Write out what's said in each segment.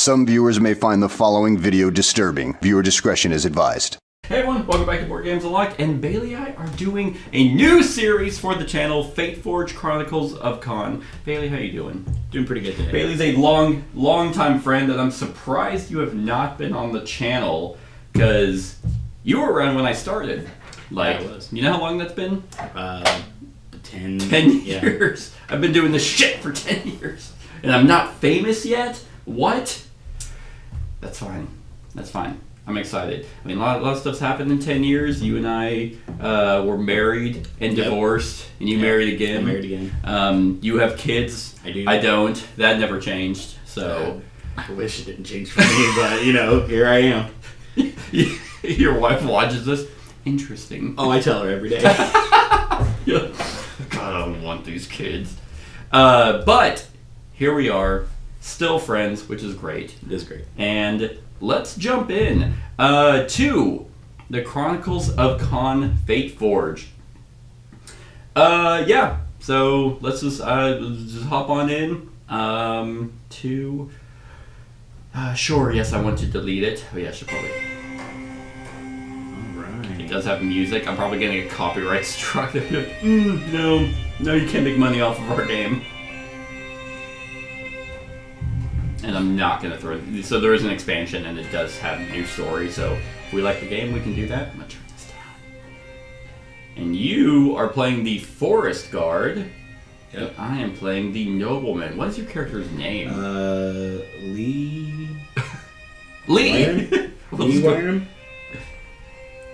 Some viewers may find the following video disturbing. Viewer discretion is advised. Hey everyone, welcome back to Board Games Unlocked, and Bailey and I are doing a new series for the channel, Fateforge, Chronicles of Kaan. Bailey, how you doing? Doing pretty good today. Bailey's a long-time friend, and I'm surprised you have not been on the channel, because you were around when I started. Like, Yeah, I was. You know how long that's been? 10 years. I've been doing this shit for 10 years, and I'm not famous yet? What? That's fine. That's fine. I'm excited. I mean, a lot of stuff's happened in 10 years. You and I were married and divorced, and you married again. I'm married again. You have kids. I do. I don't. That never changed. So I wish it didn't change for me, but you know, here I am. Your wife watches this. Interesting. Oh, I tell her every day. God, I don't want these kids. But here we are, still friends, which is great. It is great. And let's jump in to the Chronicles of Kaan Fateforge. Yeah, so let's just hop on in to... sure, yes, I want to delete it. Oh yeah, I should probably... It does have music. I'm probably getting a copyright struck. No, you can't make money off of our game. And I'm not going to throw it. So there is an expansion, and it does have a new story. So if we like the game, we can do that. I'm going to turn this down. And you are playing the Forest Guard. Yep. And I am playing the Nobleman. What is your character's name? Lee... Lee! Lee Wyram?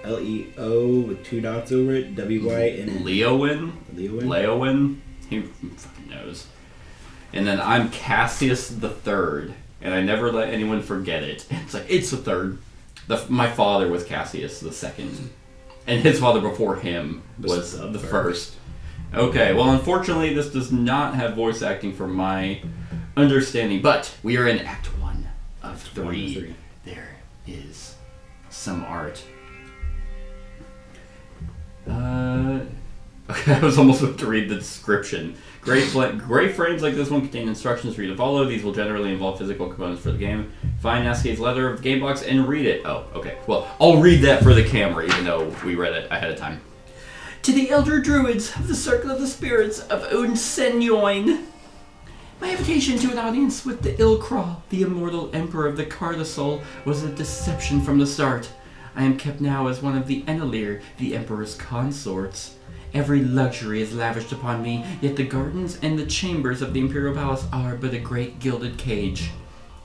Leo with 2 dots over it. W-Y-N-N. Leowin? Who fucking knows? And then I'm Cassius the Third, and I never let anyone forget it. It's like, it's the third. My father was Cassius the Second, and his father before him was the first. Okay, well, unfortunately, this does not have voice acting from my understanding, but we are in Act 1 of 3. There is some art. Okay, I was almost about to read the description. Great frames like this one contain instructions for you to follow. These will generally involve physical components for the game. Find Nascade's letter of the game box and read it. Oh, okay. Well, I'll read that for the camera, even though we read it ahead of time. To the elder druids of the Circle of the Spirits of Unsenyoin, my invitation to an audience with the Ilkral, the immortal emperor of the Cardasol, was a deception from the start. I am kept now as one of the Enelir, the emperor's consorts. Every luxury is lavished upon me, yet the gardens and the chambers of the Imperial Palace are but a great gilded cage.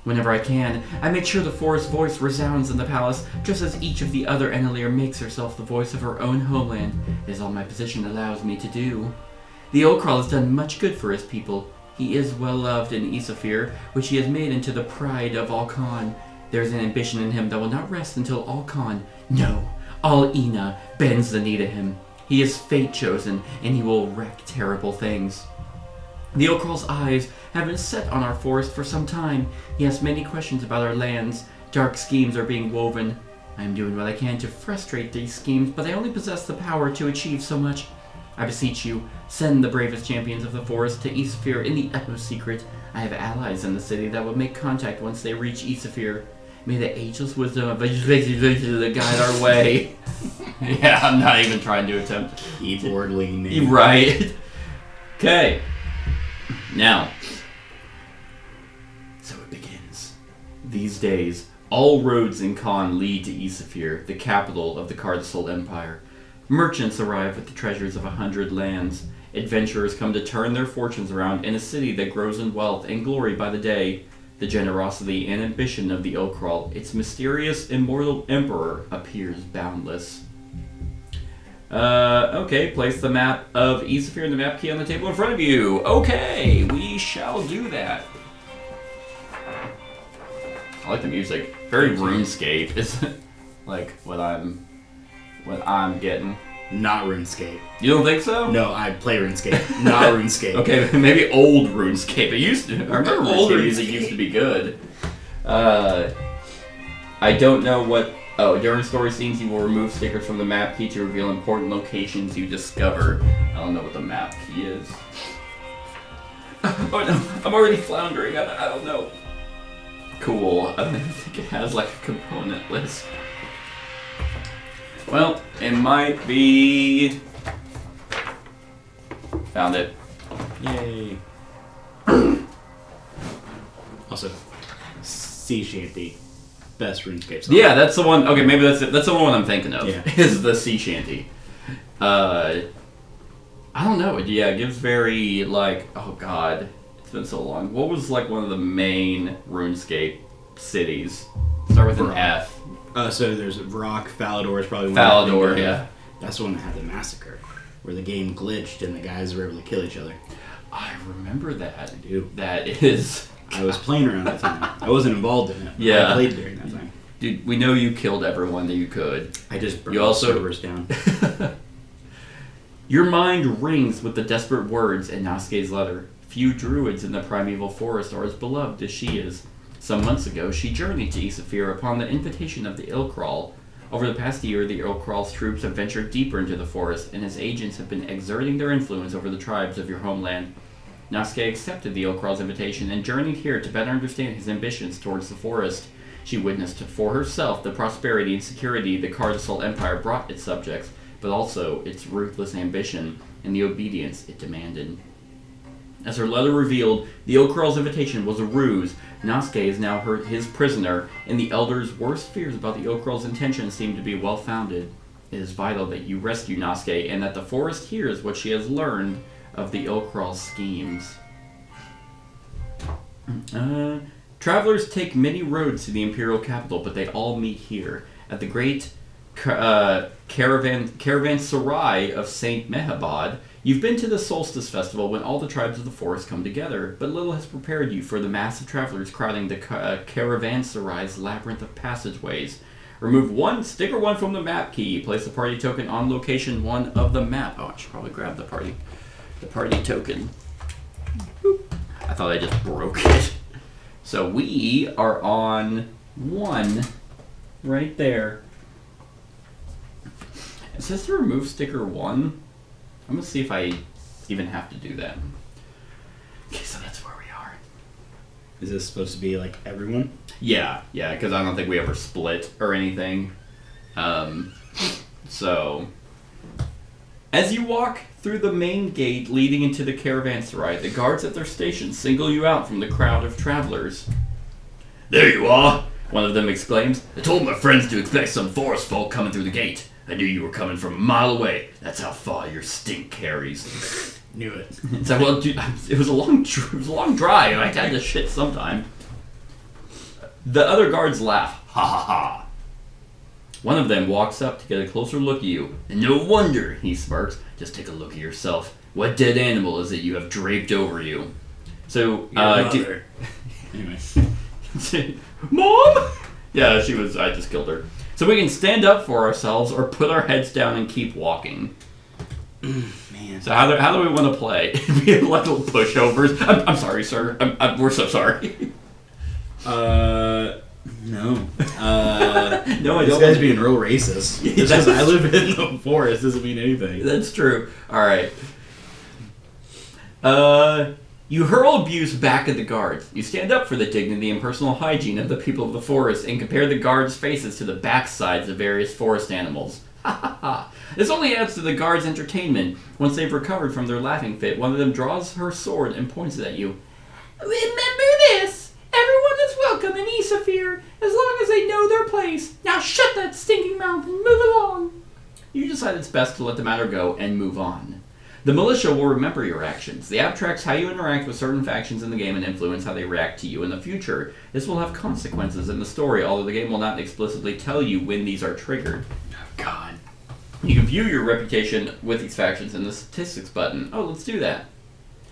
Whenever I can, I make sure the forest's voice resounds in the palace, just as each of the other Enelir makes herself the voice of her own homeland. It is all my position allows me to do. The Ilkral has done much good for his people. He is well loved in Isafir, which he has made into the pride of all Kaan. There is an ambition in him that will not rest until all Kaan, no, all Ina, bends the knee to him. He is fate chosen, and he will wreak terrible things. The Ilkral's eyes have been set on our forest for some time. He has many questions about our lands. Dark schemes are being woven. I am doing what I can to frustrate these schemes, but I only possess the power to achieve so much. I beseech you, send the bravest champions of the forest to Isafir in the utmost secret. I have allies in the city that will make contact once they reach Isafir. May the ageless wisdom of guide our way. Yeah, I'm not even trying to attempt. Keyboard leaning. Right. Okay. Now. So it begins. These days, all roads in Kaan lead to Isafir, the capital of the Cardasol Empire. Merchants arrive with the treasures of 100 lands. Adventurers come to turn their fortunes around in a city that grows in wealth and glory by the day. The generosity and ambition of the Ilkral, its mysterious immortal emperor, appears boundless. Okay, place the map of Isafir and the map key on the table in front of you. Okay, we shall do that. I like the music. Very RuneScape, isn't it? Like what I'm getting. Not RuneScape. You don't think so? No, I play RuneScape. Not RuneScape. Okay, maybe old RuneScape. It used to. I remember old music used to be good. I don't know what. Oh, during story scenes, you will remove stickers from the map key to reveal important locations you discover. I don't know what the map key is. Oh no, I'm already floundering. I don't know. Cool. I don't even think it has like a component list. Well, it might be... Found it. Yay. Also, sea shanty. Best RuneScape song. Yeah, that's the one. Okay, maybe that's it. That's the one I'm thinking of. Yeah. Is the sea shanty. I don't know. Yeah, it gives very, like... Oh, God. It's been so long. What was, like, one of the main RuneScape cities? Start with an F. So there's Rock, Falador is probably one. Falador, yeah. That's the one that had the massacre, where the game glitched and the guys were able to kill each other. I remember that. I do. That is... I was playing around that time. I wasn't involved in it. Yeah. I played during that time. Dude, we know you killed everyone that you could. I just burned You also- servers down. Your mind rings with the desperate words in Nasuke's letter. Few druids in the primeval forest are as beloved as she is. Some months ago, she journeyed to Isafir upon the invitation of the Ilkral. Over the past year, the Ilkral's troops have ventured deeper into the forest, and his agents have been exerting their influence over the tribes of your homeland. Nasuke accepted the Ilkral's invitation and journeyed here to better understand his ambitions towards the forest. She witnessed for herself the prosperity and security the Cardasol Empire brought its subjects, but also its ruthless ambition and the obedience it demanded. As her letter revealed, the Ilkral's invitation was a ruse. Nasuke is now his prisoner, and the Elder's worst fears about the Ilkral's intentions seem to be well-founded. It is vital that you rescue Nasuke, and that the forest hears what she has learned of the Ilkral's schemes. Travelers take many roads to the Imperial capital, but they all meet here, at the great caravanserai of Saint Mehabad. You've been to the Solstice Festival when all the tribes of the forest come together, but little has prepared you for the mass of travelers crowding the caravanserai's labyrinth of passageways. Remove sticker 1 from the map key. Place the party token on location 1 of the map. Oh, I should probably grab the party token. Boop. I thought I just broke it. So we are on 1 right there. It says to remove sticker 1. I'm gonna see if I even have to do that. Okay, so that's where we are. Is this supposed to be like everyone? Yeah, because I don't think we ever split or anything. So, as you walk through the main gate leading into the caravanserai, the guards at their stations single you out from the crowd of travelers. "There you are!" one of them exclaims. "I told my friends to expect some forest folk coming through the gate. I knew you were coming from a mile away. That's how far your stink carries." Knew it. It's like, well, dude, it was a long drive. I had to shit sometime. The other guards laugh. Ha ha ha. One of them walks up to get a closer look at you. "And no wonder," he smirks. "Just take a look at yourself. What dead animal is it you have draped over you?" So, Anyway. Mom? Yeah, she was. I just killed her. So we can stand up for ourselves or put our heads down and keep walking. Man. So how do we want to play? Be like little pushovers. I'm sorry, sir. We're so sorry. No. No, I This don't. guy's being real racist. Just because I live in the forest doesn't mean anything. That's true. All right. You hurl abuse back at the guards. You stand up for the dignity and personal hygiene of the people of the forest and compare the guards' faces to the backsides of various forest animals. Ha ha ha. This only adds to the guards' entertainment. Once they've recovered from their laughing fit, one of them draws her sword and points it at you. "Remember this! Everyone is welcome in Isafir, as long as they know their place. Now shut that stinking mouth and move along." You decide it's best to let the matter go and move on. The militia will remember your actions. The app tracks how you interact with certain factions in the game and influence how they react to you in the future. This will have consequences in the story, although the game will not explicitly tell you when these are triggered. Oh, God. You can view your reputation with these factions in the statistics button. Oh, let's do that.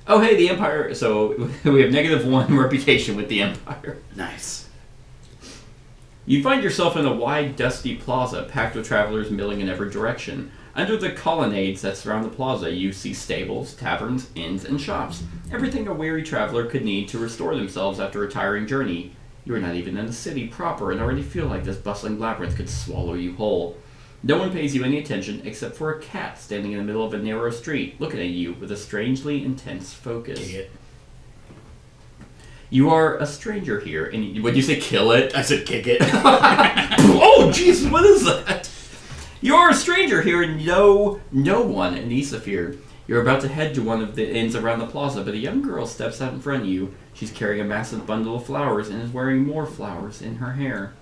Oh, hey, the Empire. So we have -1 reputation with the Empire. Nice. You find yourself in a wide, dusty plaza packed with travelers milling in every direction. Under the colonnades that surround the plaza, you see stables, taverns, inns, and shops. Everything a weary traveler could need to restore themselves after a tiring journey. You are not even in the city proper and already feel like this bustling labyrinth could swallow you whole. No one pays you any attention except for a cat standing in the middle of a narrow street, looking at you with a strangely intense focus. Idiot. You are a stranger here, and would you say kill it? I said kick it. Oh, jeez, what is that? You're a stranger here, and no one in Isafir. You're about to head to one of the inns around the plaza, but a young girl steps out in front of you. She's carrying a massive bundle of flowers and is wearing more flowers in her hair.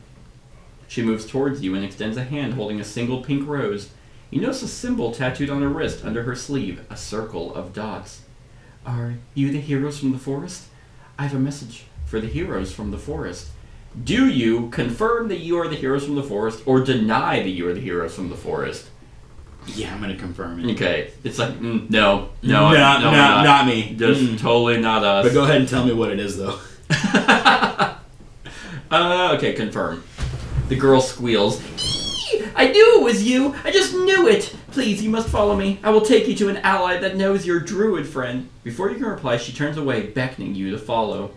She moves towards you and extends a hand holding a single pink rose. You notice a symbol tattooed on her wrist under her sleeve, a circle of dots. Are you the heroes from the forest? I have a message for the heroes from the forest. Do you confirm that you are the heroes from the forest or deny that you are the heroes from the forest? Yeah, I'm gonna confirm it. Okay, it's like, no, not me. Just totally not us. But go ahead and tell me what it is, though. Okay, confirm. The girl squeals. I knew it was you! I just knew it! Please, you must follow me. I will take you to an ally that knows your druid friend. Before you can reply, she turns away, beckoning you to follow.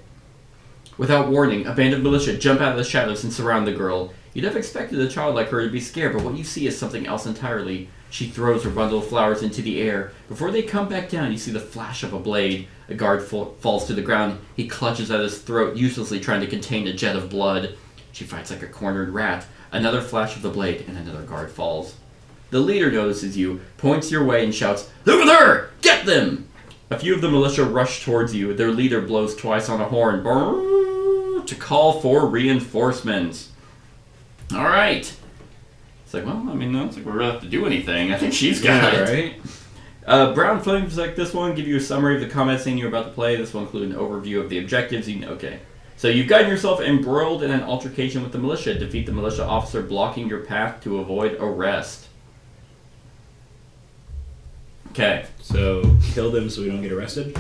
Without warning, a band of militia jump out of the shadows and surround the girl. You'd have expected a child like her to be scared, but what you see is something else entirely. She throws her bundle of flowers into the air. Before they come back down, you see the flash of a blade. A guard falls to the ground. He clutches at his throat, uselessly trying to contain a jet of blood. She fights like a cornered rat. Another flash of the blade, and another guard falls. The leader notices you, points your way, and shouts, "Over there! Get them!" A few of the militia rush towards you. Their leader blows twice on a horn to call for reinforcements. All right. It's like, well, I mean, I don't think we're going to have to do anything. I think she's got it. Right? Brown flames like this one give you a summary of the combat scene you're about to play. This will include an overview of the objectives. Okay. So you've gotten yourself embroiled in an altercation with the militia. Defeat the militia officer blocking your path to avoid arrest. Okay. So, kill them so we don't get arrested?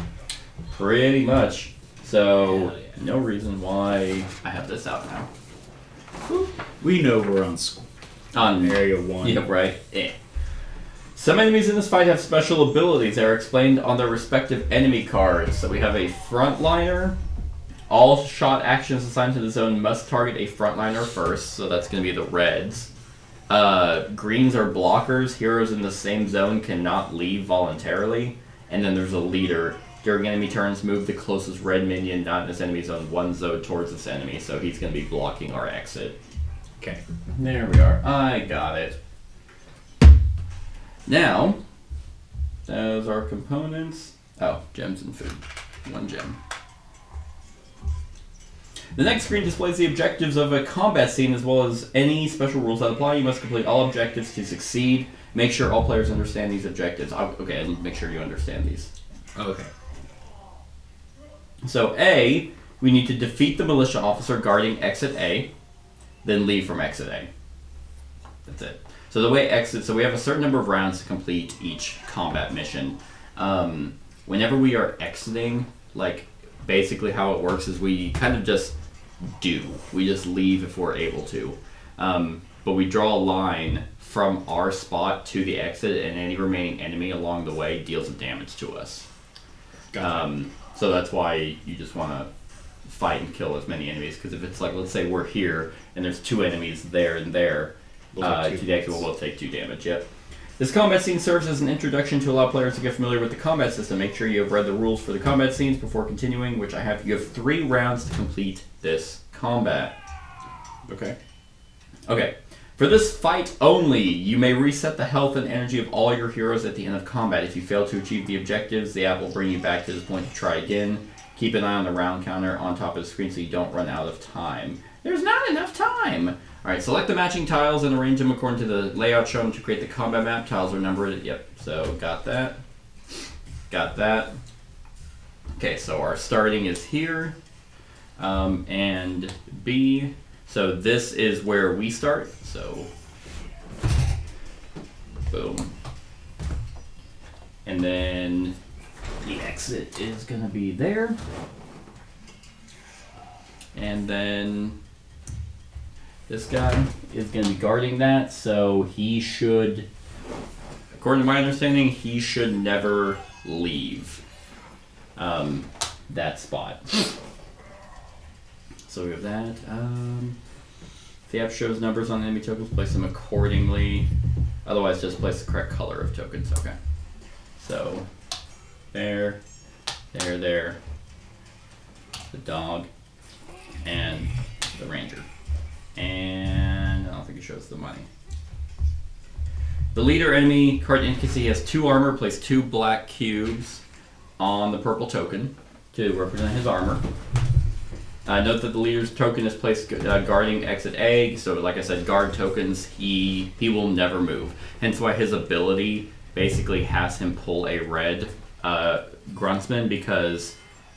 Pretty much. So, Hell yeah. no reason why I have this out now. We know we're on Area 1. Yeah, right. Some enemies in this fight have special abilities that are explained on their respective enemy cards. So we have a frontliner. All shot actions assigned to the zone must target a frontliner first, so that's going to be the reds. Greens are blockers. Heroes in the same zone cannot leave voluntarily. And then there's a leader. During enemy turns, move the closest red minion not in this enemy zone one zone towards this enemy, so he's going to be blocking our exit. Okay. There we are. I got it. Now, those are components. Oh, gems and food. 1 gem. The next screen displays the objectives of a combat scene as well as any special rules that apply. You must complete all objectives to succeed. Make sure all players understand these objectives. Okay, I need to make sure you understand these. Okay. So A, we need to defeat the militia officer guarding exit A, then leave from exit A. That's it. So the way exit, so we have a certain number of rounds to complete each combat mission. Whenever we are exiting, like basically how it works is we kind of just we just leave if we're able to. But we draw a line from our spot to the exit, and any remaining enemy along the way deals damage to us. Gotcha. So that's why you just want to fight and kill as many enemies, because if it's like, let's say we're here and there's 2 enemies there and there, to the exit we'll take 2 damage. Yep. This combat scene serves as an introduction to allow players to get familiar with the combat system. Make sure you have read the rules for the combat scenes before continuing, which I have. You have 3 rounds to complete this combat. Okay. Okay. For this fight only, you may reset the health and energy of all your heroes at the end of combat. If you fail to achieve the objectives, the app will bring you back to this point to try again. Keep an eye on the round counter on top of the screen so you don't run out of time. There's not enough time! Alright, select the matching tiles and arrange them according to the layout shown to create the combat map. Tiles are numbered. Yep, so got that. Got that. Okay, so our starting is here. And B. So this is where we start. So, boom. And then the exit is going to be there. And then this guy is going to be guarding that, so he should, according to my understanding, he should never leave that spot. So we have that. If the app shows numbers on enemy tokens, place them accordingly. Otherwise, just place the correct color of tokens. Okay. So, there, the dog, and the ranger. And I don't think it shows the money. The leader enemy card indicates he has 2 armor. Place 2 black cubes on the purple token to represent his armor. Note that the leader's token is placed guarding exit A. So, like I said, guard tokens, he will never move. Hence why his ability basically has him pull a red gruntsman, because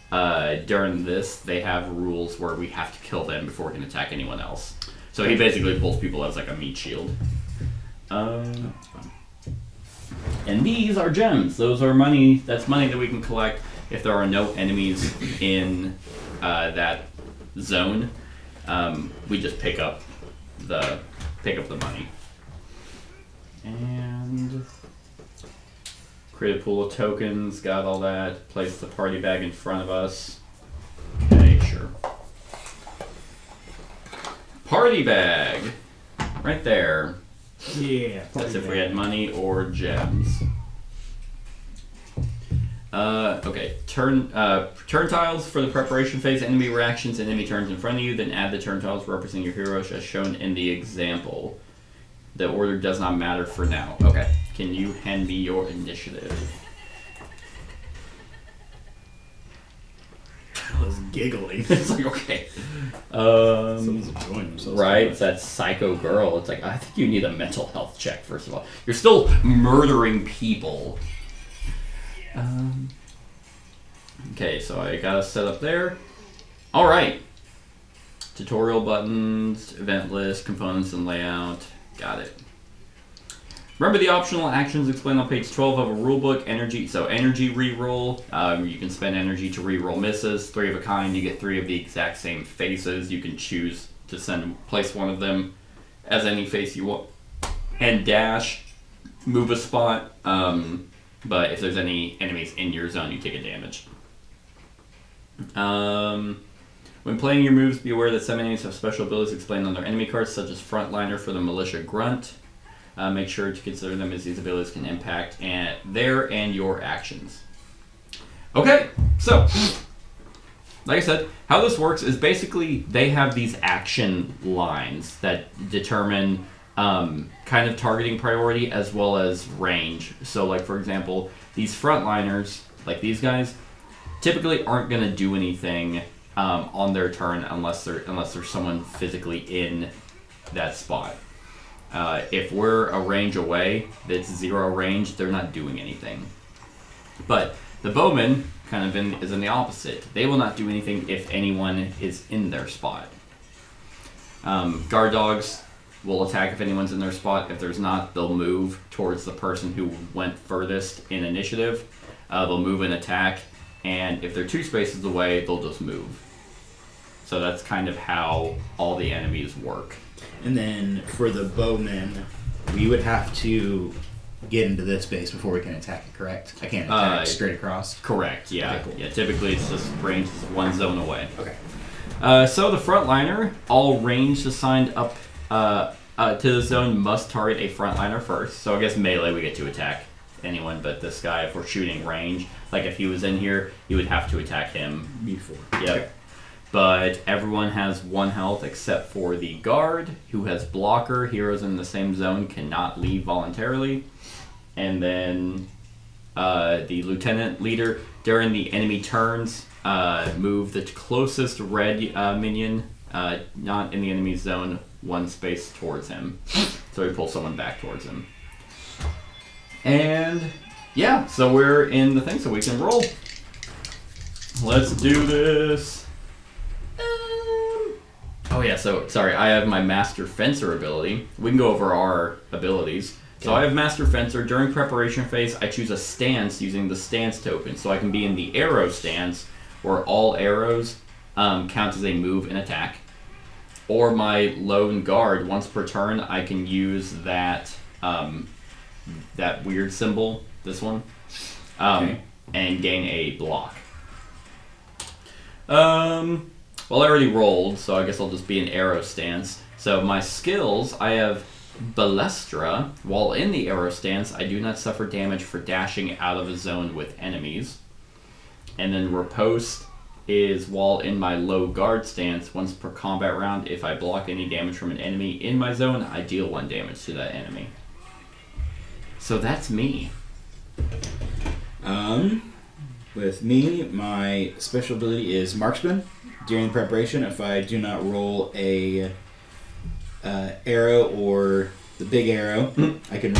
during this they have rules where we have to kill them before we can attack anyone else. So he basically pulls people as like a meat shield. And these are gems. Those are money. That's money that we can collect if there are no enemies in that zone. We just pick up the money. And create a pool of tokens. Got all that. Place the party bag in front of us. Okay, sure. Party bag, right there. Yeah. That's if we had money or gems. Okay. Turn tiles for the preparation phase. Enemy reactions. Enemy turns in front of you. Then add the turn tiles representing your heroes as shown in the example. The order does not matter for now. Okay. Can you hand me your initiative? I was giggling. It's like, okay. Someone's enjoying themselves. Right? It's that psycho girl. It's like, I think you need a mental health check, first of all. You're still murdering people. Okay, so I got us set up there. Alright. Tutorial buttons, event list, components and layout. Got it. Remember the optional actions explained on page 12 of a rulebook. Energy, so energy reroll. You can spend energy to reroll misses. 3 of a kind. You get 3 of the exact same faces. You can choose to place one of them as any face you want. And dash, move a spot. But if there's any enemies in your zone, you take a damage. When playing your moves, be aware that some enemies have special abilities explained on their enemy cards, such as Frontliner for the Militia Grunt. Make sure to consider them, as these abilities can impact their and your actions. Okay, so, like I said, how this works is basically they have these action lines that determine kind of targeting priority as well as range. So, like, for example, these Frontliners, like these guys, typically aren't going to do anything on their turn unless there's someone physically in that spot. If we're a range away, that's 0 range, they're not doing anything. But the bowman kind of is in the opposite. They will not do anything if anyone is in their spot. Guard dogs will attack if anyone's in their spot. If there's not, they'll move towards the person who went furthest in initiative. They'll move and attack, and if they're 2 spaces away, they'll just move. So that's kind of how all the enemies work. And then for the bowmen, we would have to get into this base before we can attack it, correct? I can't attack straight across? Correct, yeah. Okay, cool. Yeah, typically it's just range is 1 zone away. Okay. So the frontliner, all range assigned up to the zone must target a frontliner first. So I guess melee we get to attack anyone but this guy if we're shooting range. Like if he was in here, you would have to attack him. Before. Yep. Okay. But everyone has 1 health except for the guard, who has blocker. Heroes in the same zone cannot leave voluntarily. And then the lieutenant leader, during the enemy turns, move the closest red minion, not in the enemy zone, 1 space towards him. So we pull someone back towards him. And yeah, so we're in the thing, so we can roll. Let's do this. Oh yeah, so, sorry, I have my Master Fencer ability. We can go over our abilities. So I have Master Fencer. During preparation phase, I choose a stance using the stance token. So I can be in the arrow stance, where all arrows count as a move and attack. Or my lone guard, once per turn, I can use that that weird symbol, this one, and gain a block. Well, I already rolled, so I guess I'll just be an arrow stance. So my skills, I have Balestra. While in the arrow stance, I do not suffer damage for dashing out of a zone with enemies. And then Riposte, is while in my low guard stance, once per combat round, if I block any damage from an enemy in my zone, I deal 1 damage to that enemy. So that's me. With me, my special ability is Marksman. During preparation, if I do not roll a arrow or the big arrow, I can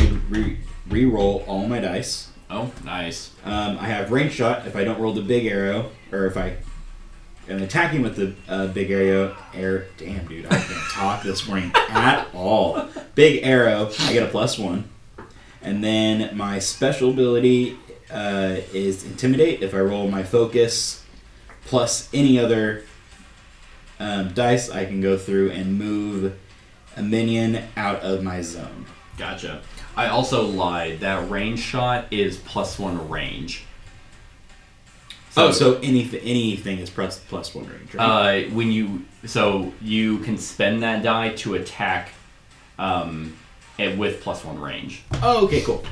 re-roll all my dice. Oh, nice. I have range shot. If I don't roll the big arrow, or if I am attacking with the big arrow, damn dude, I can't talk this morning at all. Big arrow, I get a +1. And then my special ability is Intimidate. If I roll my focus plus any other dice, I can go through and move a minion out of my zone. Gotcha. I also lied. That range shot is +1 range. So anything is +1 range, right? You can spend that die to attack with +1 range. Oh, okay, cool.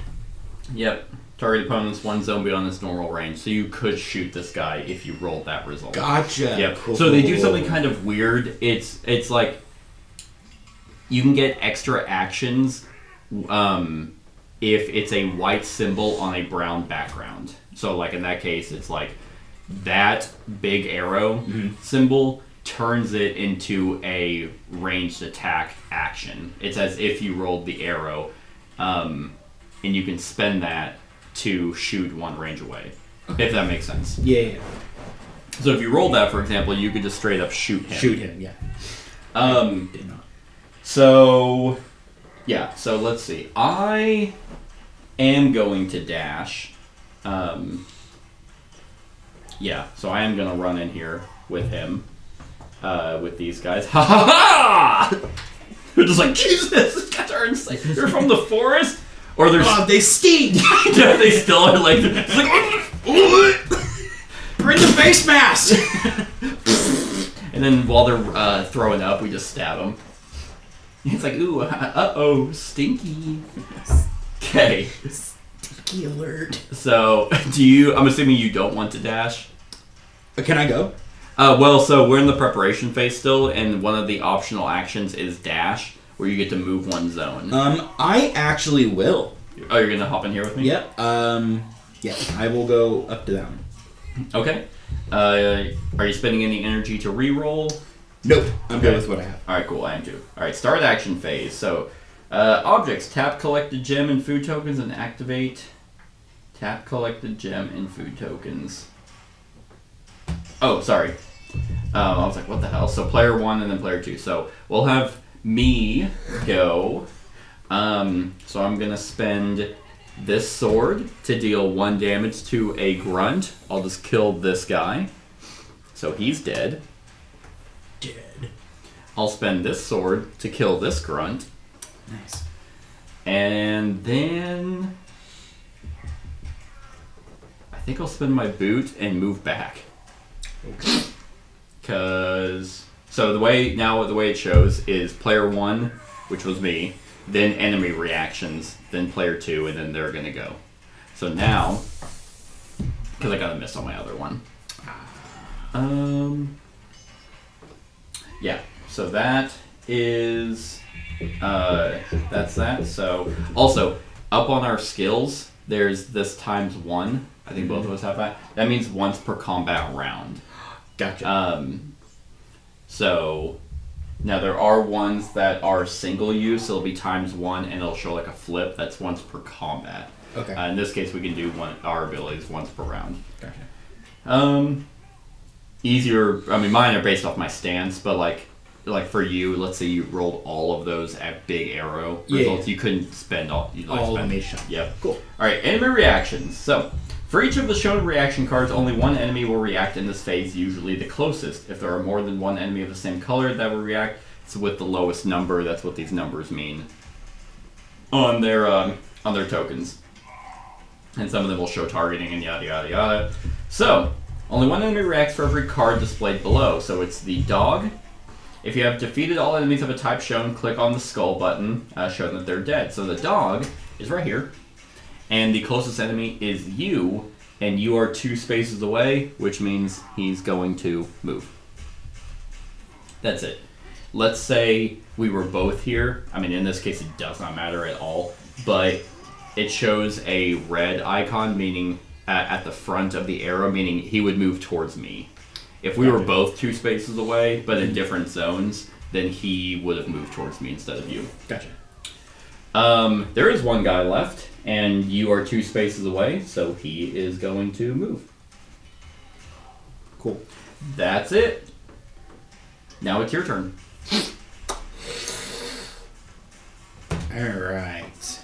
Yep. Target opponents 1 zone beyond this normal range. So you could shoot this guy if you rolled that result. Gotcha. Yep. Cool. So they do something kind of weird. It's like you can get extra actions if it's a white symbol on a brown background. So like in that case, it's like that big arrow symbol turns it into a ranged attack action. It's as if you rolled the arrow, and you can spend that to shoot 1 range away, if that makes sense. Yeah. So if you rolled that, for example, you could just straight up shoot him. Shoot him, yeah. Did not. So, yeah. So let's see. I am going to dash. Yeah. So I am gonna run in here with him. With these guys. Ha ha ha! They're just like, Jesus, these guys are insane. They're from the forest? Or they're... Oh, they stink! Yeah, they still are like... It's like bring the face mask! And then while they're throwing up, we just stab them. It's like, ooh, uh-oh, stinky. Okay. Stinky alert. So, I'm assuming you don't want to dash? Can I go? So we're in the preparation phase still, and one of the optional actions is dash, where you get to move 1 zone. I actually will. Oh, you're gonna hop in here with me? Yep. Yeah, I will go up to that one. Okay. Are you spending any energy to re-roll? Nope. I'm good with what I have. Alright, cool, I am too. Alright, start action phase. So, objects, tap collected gem and food tokens and activate. Tap collected gem and food tokens. Oh, sorry. I was like, what the hell? So player 1 and then player 2. So we'll have me go. So I'm going to spend this sword to deal 1 damage to a grunt. I'll just kill this guy. So he's dead. Dead. I'll spend this sword to kill this grunt. Nice. And then I think I'll spend my boot and move back. Okay. So the way it shows is player 1, which was me, then enemy reactions, then player 2, and then they're gonna go. So now, because I got a miss on my other one. Yeah. So that is that's that. So also up on our skills, there's this ×1. I think both of us have that. That means once per combat round. Gotcha. So now there are ones that are single use. It'll be ×1, and it'll show like a flip. That's once per combat. Okay. In this case, we can do our abilities once per round. Gotcha. Easier. I mean, mine are based off my stance, but like for you, let's say you rolled all of those at big arrow results. You couldn't spend all. All of me shot. Yep. Cool. All right. Enemy reactions. So. For each of the shown reaction cards, only 1 enemy will react in this phase, usually the closest. If there are more than 1 enemy of the same color that will react, it's with the lowest number. That's what these numbers mean on their tokens. And some of them will show targeting and yada yada yada. So, only 1 enemy reacts for every card displayed below. So it's the dog. If you have defeated all enemies of a type shown, click on the skull button, showing that they're dead. So the dog is right here. And the closest enemy is you, and you are 2 spaces away, which means he's going to move. That's it. Let's say we were both here. I mean, in this case, it does not matter at all, but it shows a red icon, meaning at the front of the arrow, meaning he would move towards me. If we were both 2 spaces away, but in different zones, then he would have moved towards me instead of you. Gotcha. There is one guy left, and you are 2 spaces away, so he is going to move. Cool. That's it. Now it's your turn. Alright.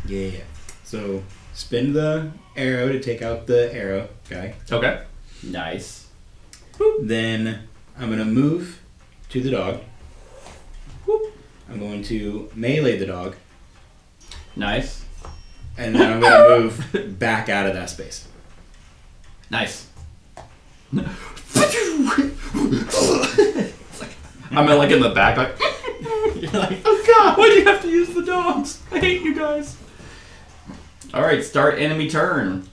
Yeah. So, spin the arrow to take out the arrow guy. Okay. Nice. Then, I'm going to move to the dog. I'm going to melee the dog. Nice. And then I'm going to move back out of that space. Nice. It's like, I'm like in the back, like, you're like, oh god, why do you have to use the dogs? I hate you guys. Alright, start enemy turn.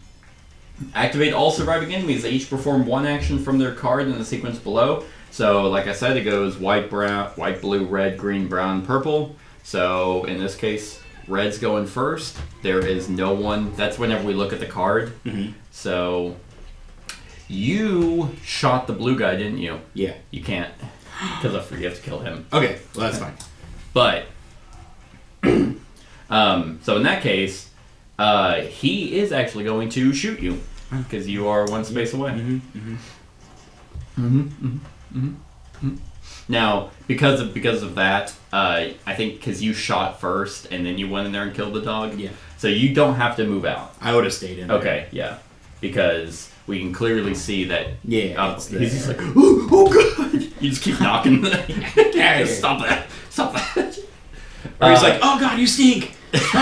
Activate all surviving enemies. They each perform 1 action from their card in the sequence below. So, like I said, it goes white, brown, white, blue, red, green, brown, purple. So, in this case, red's going first. There is no one. That's whenever we look at the card. Mm-hmm. So, you shot the blue guy, didn't you? Yeah. You can't, because you have to kill him. Okay, well, that's fine. But, so in that case, he is actually going to shoot you, because you are 1 space away. Now, because of that, I think because you shot first and then you went in there and killed the dog. Yeah. So you don't have to move out. I would have stayed in there. Okay, yeah, because we can clearly see that. Yeah, he's just like, oh god! You just keep knocking. Yeah. Stop that! Stop that! Or he's like, oh god, you stink! He's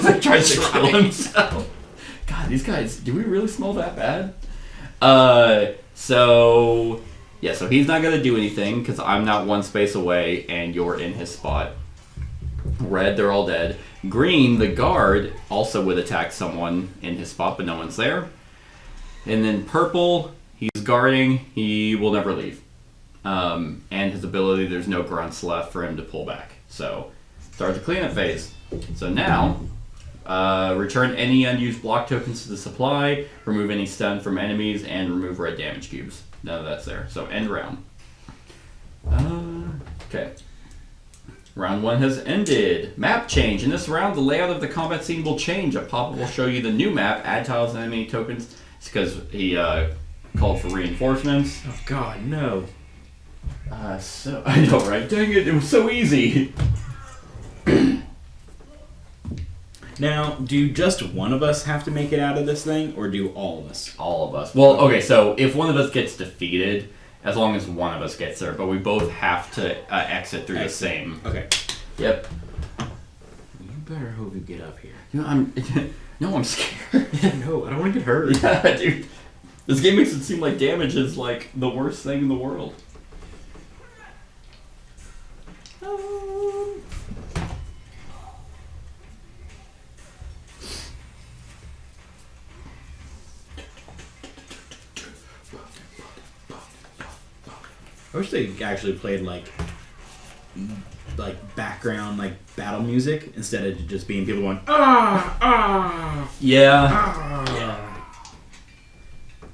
like tries to kill himself. God, these guys, do we really smell that bad? So he's not gonna do anything because I'm not 1 space away and you're in his spot. Red, they're all dead. Green, the guard, also would attack someone in his spot, but no one's there. And then purple, he's guarding, he will never leave. And his ability, there's no grunts left for him to pull back. So, start the cleanup phase. So now, return any unused block tokens to the supply, remove any stun from enemies, and remove red damage cubes. None of that's there. So, end round. Okay. Round 1 has ended. Map change. In this round, the layout of the combat scene will change. A pop-up will show you the new map, add tiles and enemy tokens. It's because he called for reinforcements. Oh god, no. So I know, right? Dang it, it was so easy. Now, do just one of us have to make it out of this thing, or do all of us? All of us. Well, okay, so if one of us gets defeated, as long as one of us gets there, but we both have to exit through the same. Okay. Yep. You better hope you get up here. You know, I'm scared. No, I don't want to get hurt. Yeah, dude. This game makes it seem like damage is like the worst thing in the world. I wish they actually played like background battle music instead of just being people going Yeah. Yeah.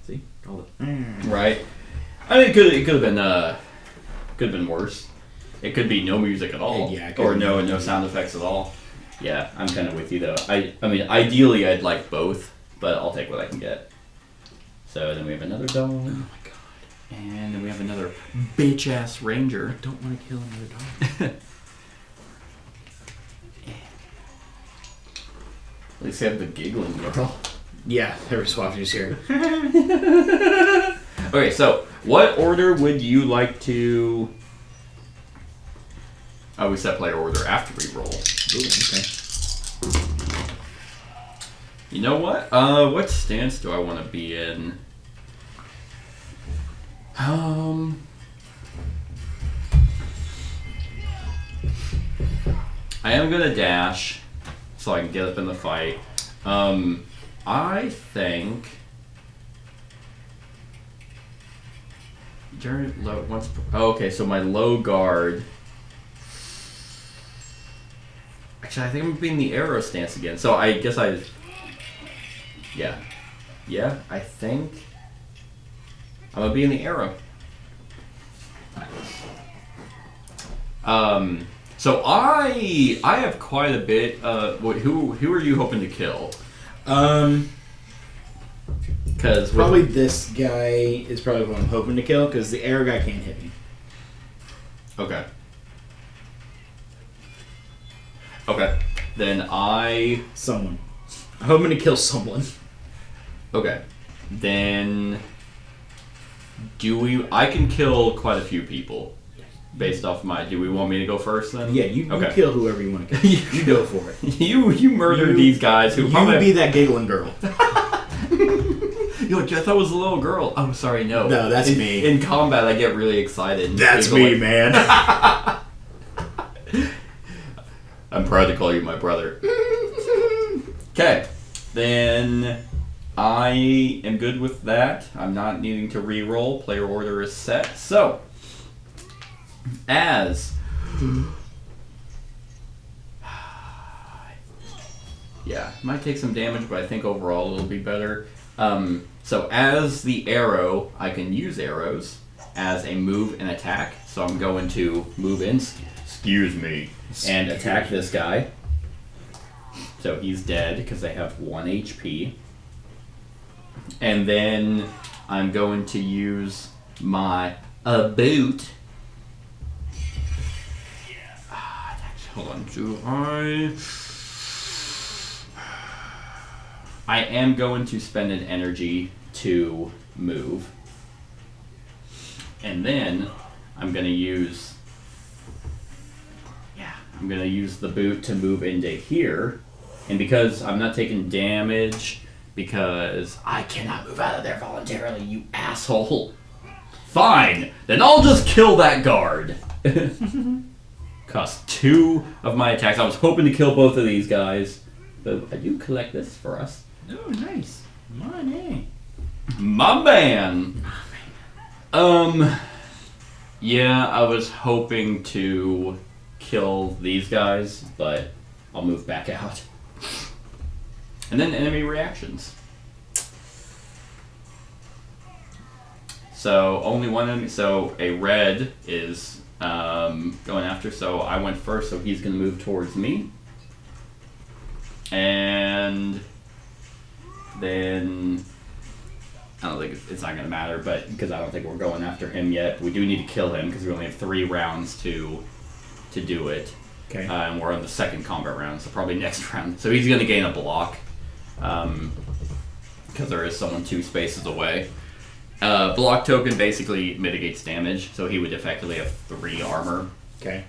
See, all the Right. I mean, it could have been worse. It could be no music at all. Yeah, it could or be no sound effects at all. Yeah, I'm kind of with you though. I mean, ideally I'd like both, but I'll take what I can get. So then we have another dog. Oh my god. And then we have another bitch ass ranger. I don't want to kill another dog. At least they have the giggling girl. Yeah, there was swappies here. Okay, so what order would you like to? Oh, we set player order after we roll. Ooh, okay. You know what? What stance do I want to be in? I am gonna dash, so I can get up in the fight. I think during low once. Oh, okay, so my low guard. Actually, I think I'm being the arrow stance again. So I guess yeah. I think I'm gonna be in the arrow. So I have quite a bit. Who are you hoping to kill? Because probably this guy is probably what I'm hoping to kill because the arrow guy can't hit me. Okay. Then someone. I'm hoping to kill someone. Okay. Then I can kill quite a few people. Based off my... Do we want me to go first then? Yeah, you kill whoever you want to kill. You go for it. You murder these guys who probably... You be that giggling girl. Yo, I thought it was a little girl. Oh, sorry, no. No, that's me. In combat, I get really excited. That's me, man. I'm proud to call you my brother. Okay, then I am good with that. I'm not needing to re-roll. Player order is set. So... yeah, might take some damage, but I think overall it'll be better. So as the arrow, I can use arrows as a move and attack. So I'm going to move in, and attack this guy. So he's dead because I have 1 HP. And then I'm going to use my boot. Hold on, I am going to spend an energy to move. And then I'm going to use the boot to move into here. And because I'm not taking damage, because I cannot move out of there voluntarily, you asshole. Fine, then I'll just kill that guard. Cost 2 of my attacks. I was hoping to kill both of these guys, but I do collect this for us. Oh, nice. Money. My man. Yeah, I was hoping to kill these guys, but I'll move back out. And then enemy reactions. So only one enemy. So a red is going after. So I went first, so he's going to move towards me. And then I don't think it's not going to matter, but because I don't think we're going after him yet. We do need to kill him because we only have 3 rounds to do it. Okay. And we're on the second combat round, so probably next round. So he's going to gain a block because there is someone 2 spaces away. Block token basically mitigates damage, so he would effectively have 3 armor. Okay.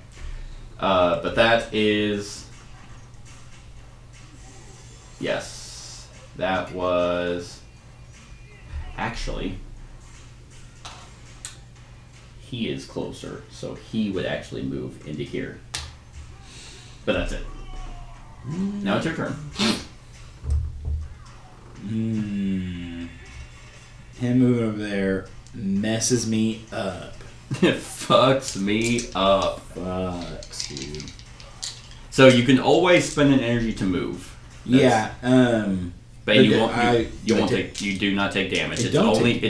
But that is... Yes. That was... Actually... He is closer, so he would actually move into here. But that's it. Now it's your turn. Him moving over there messes me up. It fucks me up. Fucks, dude. So you can always spend an energy to move. But you do not take damage. It's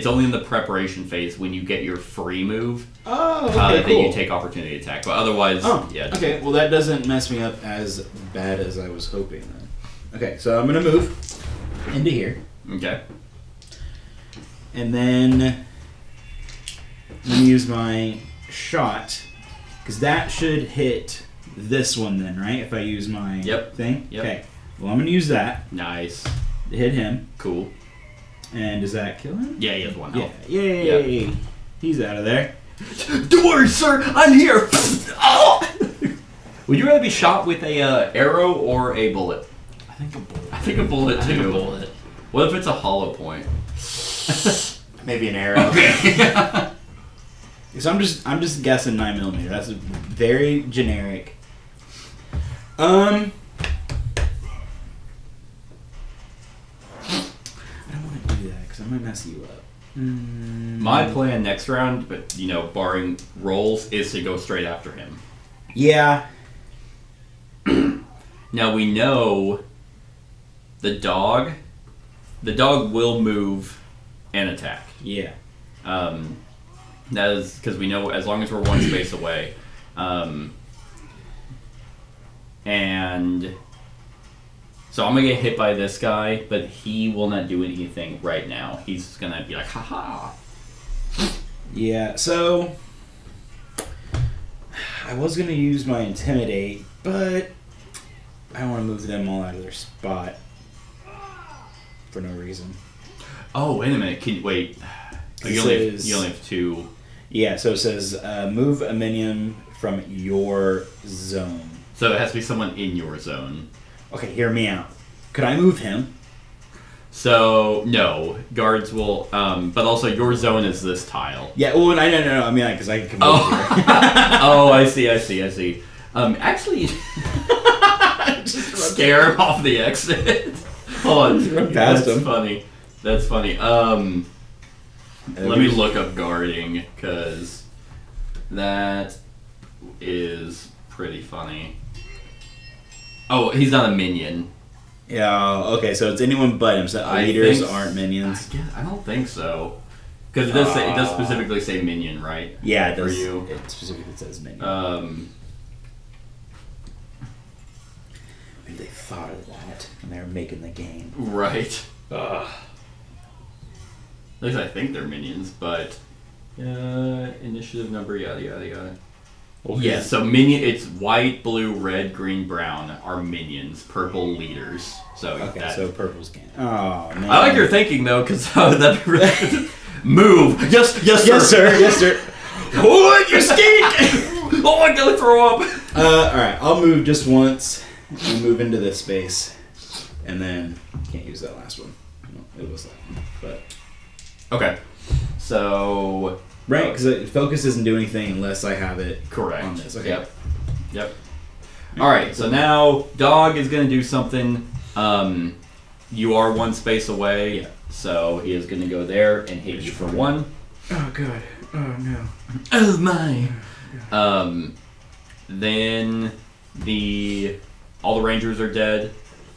only in the preparation phase when you get your free move. Oh, okay, that cool. you take opportunity attack. But otherwise, yeah. Okay, well that doesn't mess me up as bad as I was hoping then. Okay, so I'm gonna move into here. Okay. And then I'm gonna use my shot, because that should hit this one then, right? If I use my thing? Yep. Okay. Well, I'm gonna use that. Nice. To hit him. Cool. And does that kill him? Yeah, he has 1 health. Yeah. Yay! Yep. He's out of there. Don't worry, sir. I'm here. Oh! Would you rather be shot with a arrow or a bullet? I think a bullet. I think a bullet too. What if it's a hollow point? Maybe an arrow. Okay. So I'm just guessing 9mm. That's very generic. might mess you up. My plan next round, but barring rolls, is to go straight after him. Yeah. Now we know the dog will move and attack. Yeah. That is because we know as long as we're one space away. And so I'm gonna get hit by this guy, but he will not do anything right now. He's gonna be like, haha. Yeah, so I was gonna use my intimidate, but I don't want to move them all out of their spot for no reason. Oh, wait a minute. Wait. Oh, you only have 2. Yeah, so it says move a minion from your zone. So it has to be someone in your zone. Okay, hear me out. Could I move him? So, no. Guards will... but also, your zone is this tile. Yeah, well, no. I mean, because I can move here. Oh, I see. Actually... scare him off the exit. Hold on. Run past him. That's funny. Let me look up guarding, because that is pretty funny. Oh, he's not a minion. Yeah, okay, so it's anyone but him. So leaders aren't minions. I don't think so. Because it does specifically say minion, right? Yeah, it does. For you. It specifically says minion. Maybe they thought of that when they were making the game. Right. At least I think they're minions, but... initiative number, yada, yada, yada. Okay. Yeah, so it's white, blue, red, green, brown are minions. Purple, leaders. So so purple's game. Oh, man. I like your thinking, though, because that'd be really... Move! Yes, sir! Yes, sir! Yes, sir! Oh, you stink! Oh, I'm gonna throw up! Alright, I'll move just once and move into this space. And then, can't use that last one. No, it was that one. But... Okay. So... Right, because focus doesn't do anything unless I have it correct on this. Okay. Yep. Alright, so now dog is going to do something. You are one space away, so he is going to go there and hit you for 1. Oh, God. Oh, no. Oh, my. Then all the rangers are dead.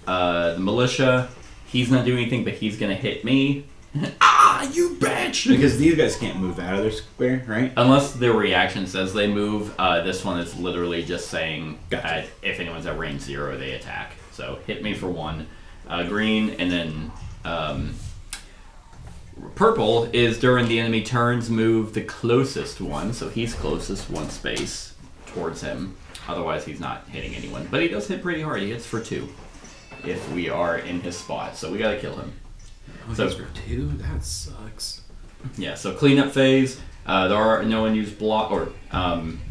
The militia, he's not doing anything, but he's going to hit me. Ah, you bitch! Because these guys can't move out of their square, right? Unless their reaction says they move. This one is literally just saying Gotcha. If anyone's at range 0, they attack. So hit me for 1. Green, and then purple is during the enemy turns, move the closest one. So he's closest 1 space towards him. Otherwise, he's not hitting anyone. But he does hit pretty hard. He hits for 2 if we are in his spot. So we gotta kill him. So for 2? That sucks. Yeah, so cleanup phase. There are no unused block, or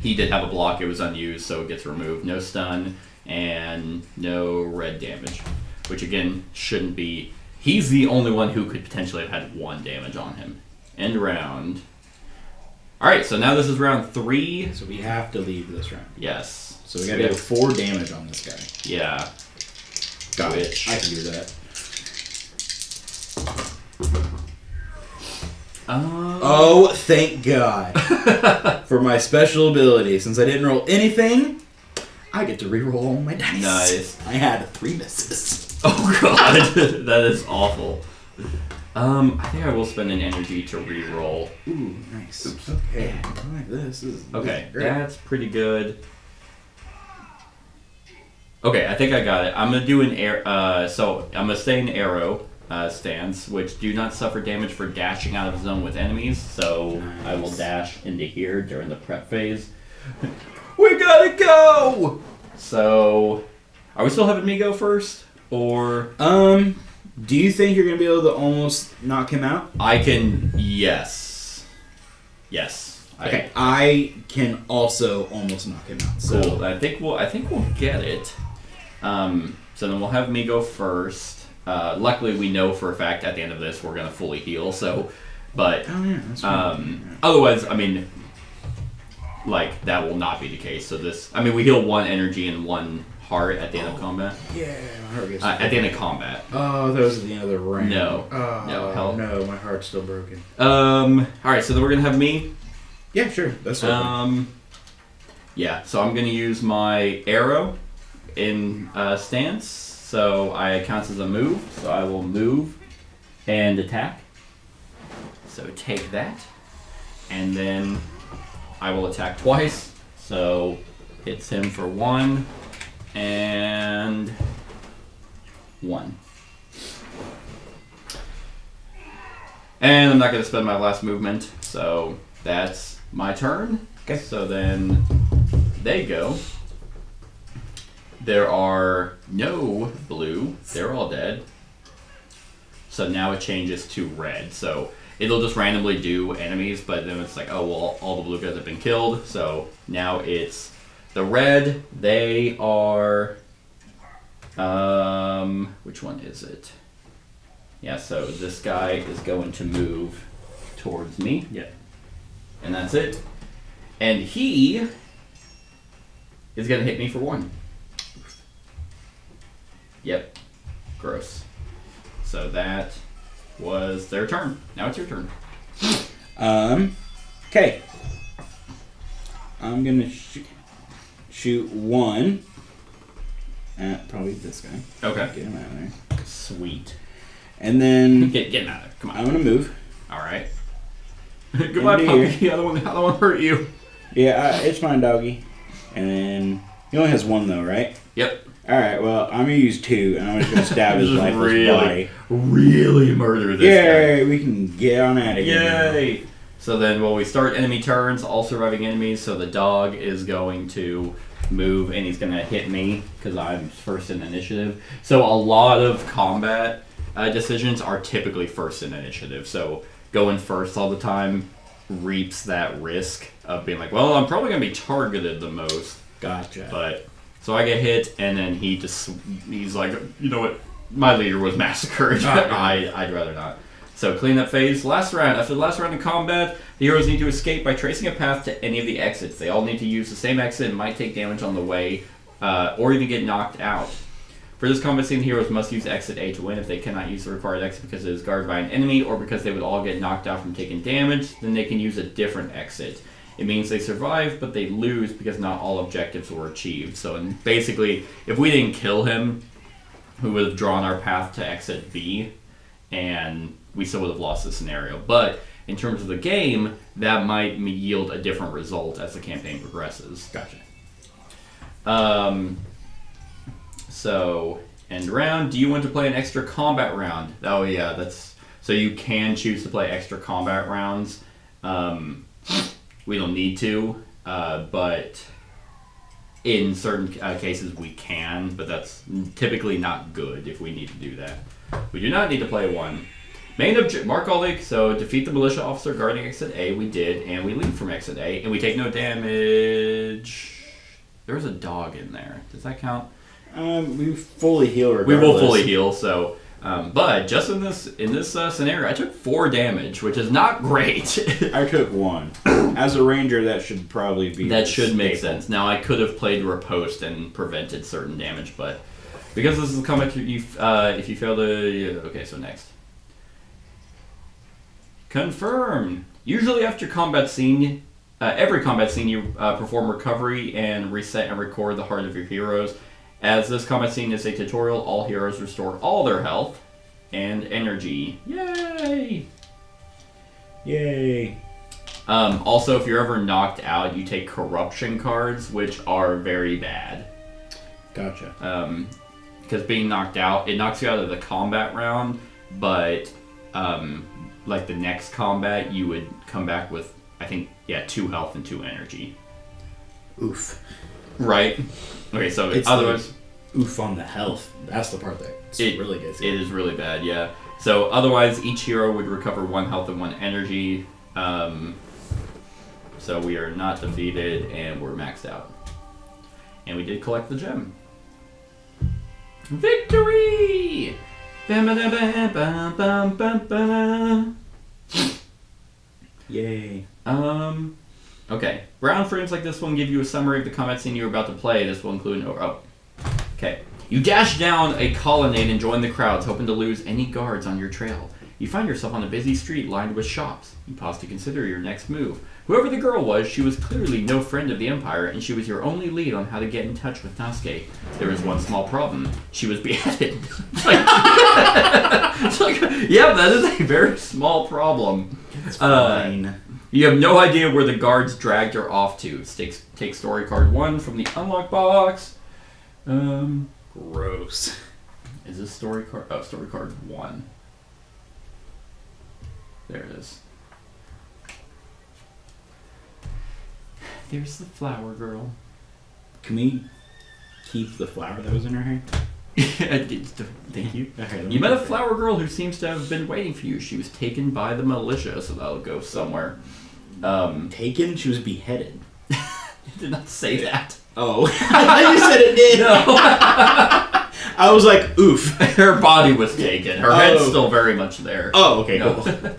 he did have a block, it was unused, so it gets removed. No stun, and no red damage. Which again, shouldn't be... He's the only one who could potentially have had 1 damage on him. End round. Alright, so now this is round 3. So we have to leave this round. Yes. So we gotta go 4 damage on this guy. Yeah. Got it. I can do that. Oh, thank God. For my special ability. Since I didn't roll anything, I get to reroll all my dice. Nice. I had 3 misses. Oh God, that is awful. I think I will spend an energy to reroll. Ooh, nice. Oops. Okay, I like this. This is Okay, great. that's pretty good. Okay, I think I got it. I'm gonna do an air. So I'm gonna stay in arrow stance, which do not suffer damage for dashing out of zone with enemies. So Nice. I will dash into here during the prep phase. We gotta go. So, are we still having me go first, or? Do you think you're gonna be able to almost knock him out? I can. Yes. Okay, I can also almost knock him out. So Cool. I think we'll get it. So then we'll have me go first. Luckily, we know for a fact at the end of this we're gonna fully heal. So, but oh yeah, that's right. otherwise, I mean, like that will not be the case. So this, I mean, we heal 1 energy and 1 heart at the end of combat. Yeah, my heart gets At the end of combat. Oh, those are the end of the round. No. Oh, No, hell. no, my heart's still broken. Alright, so then we're going to have me. Yeah, sure. That's okay. Yeah, so I'm going to use my arrow in stance. So I counts as a move. So I will move and attack. So take that. And then I will attack twice. So hits him for 1 and 1. And I'm not going to spend my last movement. So that's my turn. Okay. So then they go. There are no blue. They're all dead. So now it changes to red. So it'll just randomly do enemies, but then it's like, oh, well, all the blue guys have been killed. So now it's the red. They are... which one is it? Yeah, so this guy is going to move towards me. Yeah. And that's it. And he is going to hit me for 1. Yep. Gross. So that was their turn. Now it's your turn. Okay. I'm gonna shoot 1 at probably this guy. Okay. Get him out of there. Sweet. And then Get him out of there. Come on. I'm gonna move. All right. Goodbye, Into puppy. here. I don't want to hurt you. Yeah, it's fine, doggy. And then he only has 1 though, right? Yep. All right. Well, I'm gonna use 2, and I'm just gonna stab his lifeless body. Really murder this Yay! We can get on out guy. of here. Yay! So then, we start enemy turns, all surviving enemies. So the dog is going to move, and he's going to hit me because I'm first in initiative. So a lot of combat decisions are typically first in initiative. So going first all the time reaps that risk of being like, well, I'm probably going to be targeted the most. Gotcha. But so I get hit, and then he's like, you know what? My leader was massacred. I'd rather not. So cleanup phase. Last round. After the last round of combat, the heroes need to escape by tracing a path to any of the exits. They all need to use the same exit and might take damage on the way, or even get knocked out. For this combat scene, heroes must use exit A to win. If they cannot use the required exit because it is guarded by an enemy, or because they would all get knocked out from taking damage, then they can use a different exit. It means they survive, but they lose because not all objectives were achieved. So basically, if we didn't kill him, we would have drawn our path to exit B, and we still would have lost the scenario. But in terms of the game, that might yield a different result as the campaign progresses. Gotcha. So, end round. Do you want to play an extra combat round? Oh yeah, that's... So you can choose to play extra combat rounds. We don't need to, but in certain cases we can, but that's typically not good if we need to do that. We do not need to play one. Main objective, mark all the, so defeat the militia officer guarding exit A, we did, and we leave from exit A, and we take no damage. There's a dog in there. Does that count? We fully heal regardless. We will fully heal, so, but just in this scenario, I took 4 damage, which is not great. I took 1. As a ranger, that should probably be... That should make sense. Now, I could have played riposte and prevented certain damage, but because this is a combat, if you fail to... Okay, so next. Confirm. Usually after combat scene, every combat scene you perform recovery and reset and record the heart of your heroes. As this combat scene is a tutorial, all heroes restore all their health and energy. Yay! Yay. Also, if you're ever knocked out, you take corruption cards, which are very bad. Gotcha. Because being knocked out, it knocks you out of the combat round, but like the next combat, you would come back with, I think, 2 health and 2 energy. Oof. Right? Okay, so It's otherwise... oof on the health. That's the part that really gets It is really bad, yeah. So otherwise, each hero would recover 1 health and 1 energy. So we are not defeated, and we're maxed out. And we did collect the gem. Victory! Yay. Okay. Round frames like this one give you a summary of the combat scene you're about to play. This will include Okay. You dash down a colonnade and join the crowds, hoping to lose any guards on your trail. You find yourself on a busy street lined with shops. You pause to consider your next move. Whoever the girl was, she was clearly no friend of the Empire, and she was your only lead on how to get in touch with Nasuke. There was one small problem. She was beheaded. It's like, yeah, that is a very small problem. It's fine. You have no idea where the guards dragged her off to. Take story card 1 from the unlock box. Gross. Is this story card? Oh, story card 1. There it is. There's the flower girl. Can we keep the flower that was in her hair? Thank you. Okay, you met a flower girl who seems to have been waiting for you. She was taken by the militia, so that'll go somewhere. Taken? She was beheaded. It did not say that. Oh. I thought you said it did. No. I was like, oof. Her body was taken. Her head's still very much there. Oh, okay, No. cool.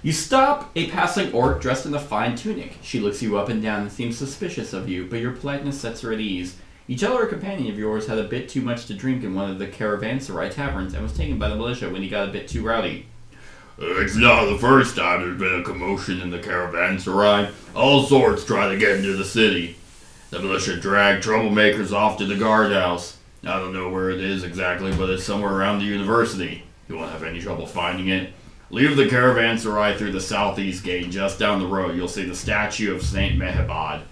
You stop a passing orc dressed in a fine tunic. She looks you up and down and seems suspicious of you, but your politeness sets her at ease. You tell her a companion of yours had a bit too much to drink in one of the caravanserai taverns and was taken by the militia when he got a bit too rowdy. It's not the first time there's been a commotion in the caravanserai. All sorts try to get into the city. The militia drag troublemakers off to the guardhouse. I don't know where it is exactly, but it's somewhere around the university. You won't have any trouble finding it. Leave the caravanserai through the southeast gate. Just down the road, you'll see the statue of Saint Mehabad.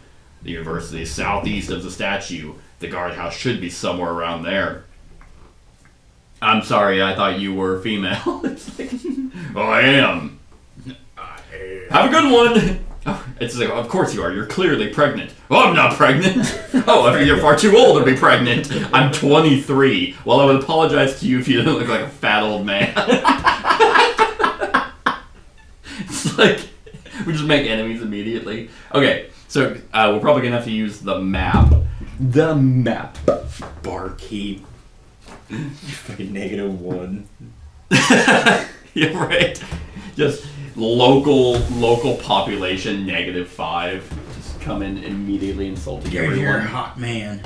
The university is southeast of the statue. The guardhouse should be somewhere around there. I'm sorry, I thought you were female. It's like, oh, I am. Have a good one. Oh, it's like, of course you are. You're clearly pregnant. Oh, I'm not pregnant. Oh, you're far too old to be pregnant. I'm 23. Well, I would apologize to you if you didn't look like a fat old man. It's like, we just make enemies immediately. Okay, so we're probably going to have to use the map. The map. Barkeep. Fucking -1. Yeah, right. Just local population -5. Just come in immediately insulting everyone. You're a hot man.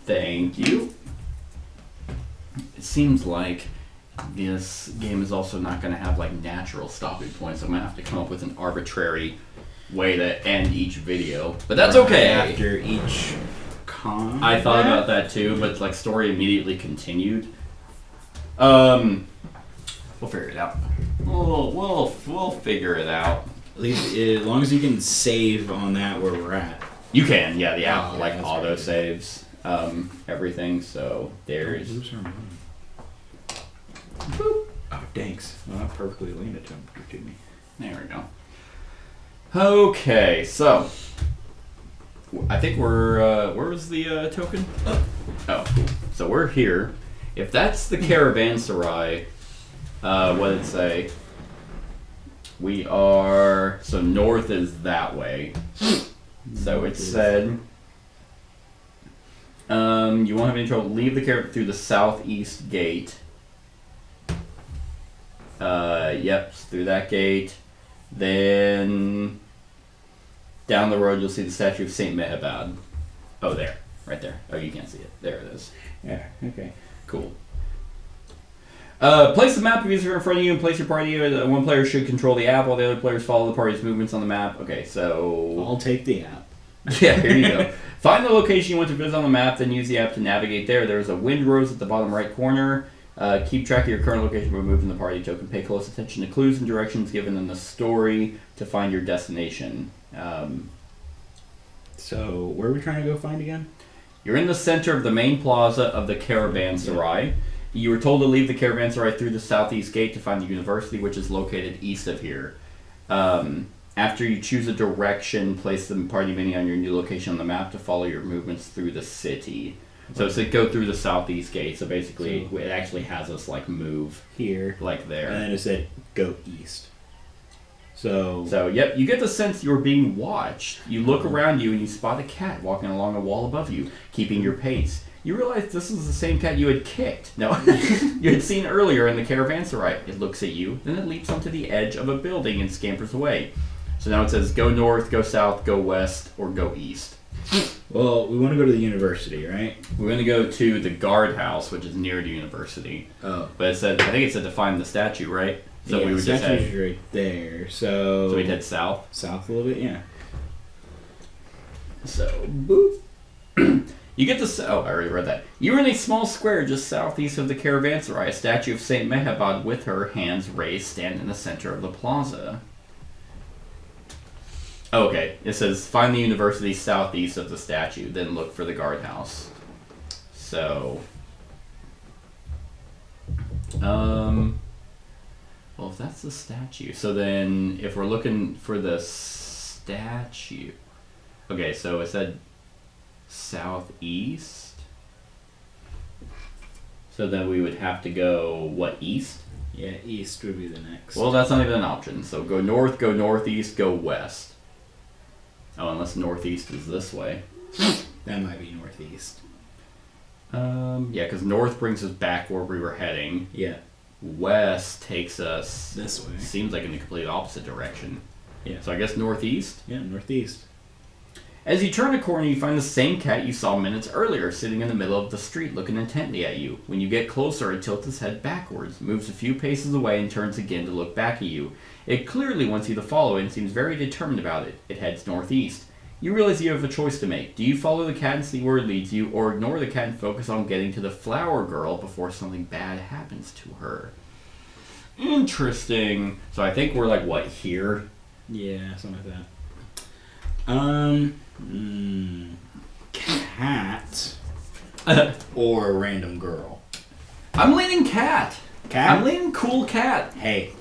Thank you. It seems like this game is also not going to have like natural stopping points. I'm going to have to come up with an arbitrary way to end each video. But that's okay. After each con. I thought about that too, but like story immediately continued. We'll figure it out. We'll figure it out. At least as long as you can save on that where we're at. You can, yeah. The app like that's auto right. saves everything. So there's. Boop. Oh, thanks. Well, that perfectly leaned it to me. There we go. Okay, so I think we're where was the token? Oh, cool. So we're here. If that's the caravanserai, what did it say? We are north is that way. So it said you won't have any trouble. Leave the caravan through the southeast gate. Yep, through that gate. Then down the road you'll see the statue of Saint Mehabad. Oh, there. Right there. Oh, you can't see it. There it is. Yeah, okay. Cool. Place the map of user in front of you and place your party. One player should control the app while the other players follow the party's movements on the map. Okay, so... I'll take the app. Yeah, here you go. Find the location you want to visit on the map, then use the app to navigate there. There's a wind rose at the bottom right corner. Keep track of your current location by moving the party token. Pay close attention to clues and directions given in the story to find your destination. So, where are we trying to go find again? You're in the center of the main plaza of the caravanserai. Yeah. You were told to leave the caravanserai through the southeast gate to find the university, which is located east of here. After you choose a direction, place the party menu on your new location on the map to follow your movements through the city. So it's like go through the southeast gate. So basically, it actually has us like move here, like there, and then it said go east. So yep, you get the sense you're being watched. You look around you and you spot a cat walking along a wall above you, keeping your pace. You realize this is the same cat you had kicked. No, you had seen earlier in the caravanserai. It looks at you, then it leaps onto the edge of a building and scampers away. So now it says go north, go south, go west, or go east. Well, we want to go to the university, right? We're going to go to the guardhouse, which is near the university. Oh. But I think it said to find the statue, right? So yeah, we would the just statue's head. right there. So So we'd head south. south a little bit, yeah. So, boop. You get the... Oh, I already read that. You are in a small square just southeast of the caravanserai. A statue of Saint Mehabad with her hands raised stand in the center of the plaza. Oh, okay. It says, find the university southeast of the statue, then look for the guardhouse. So... Well, if that's the statue, so then if we're looking for the statue... Okay, so it said southeast. So then we would have to go, what, east? Yeah, east would be the next. Well, that's not even an option. So go north, go northeast, go west. Oh, unless northeast is this way. that might be northeast. Yeah, because north brings us back where we were heading. Yeah. West takes us... This way. Seems like in the complete opposite direction. Yeah. So I guess northeast? Yeah, northeast. As you turn a corner, you find the same cat you saw minutes earlier, sitting in the middle of the street looking intently at you. When you get closer, it tilts its head backwards, moves a few paces away, and turns again to look back at you. It clearly wants you to follow and seems very determined about it. It heads northeast. You realize you have a choice to make. Do you follow the cat and see where it leads you, or ignore the cat and focus on getting to the flower girl before something bad happens to her? Interesting. So I think we're like, what, here? Yeah, something like that. Cat or a random girl. I'm leaning cat. Cat? I'm leaning cool cat. Hey,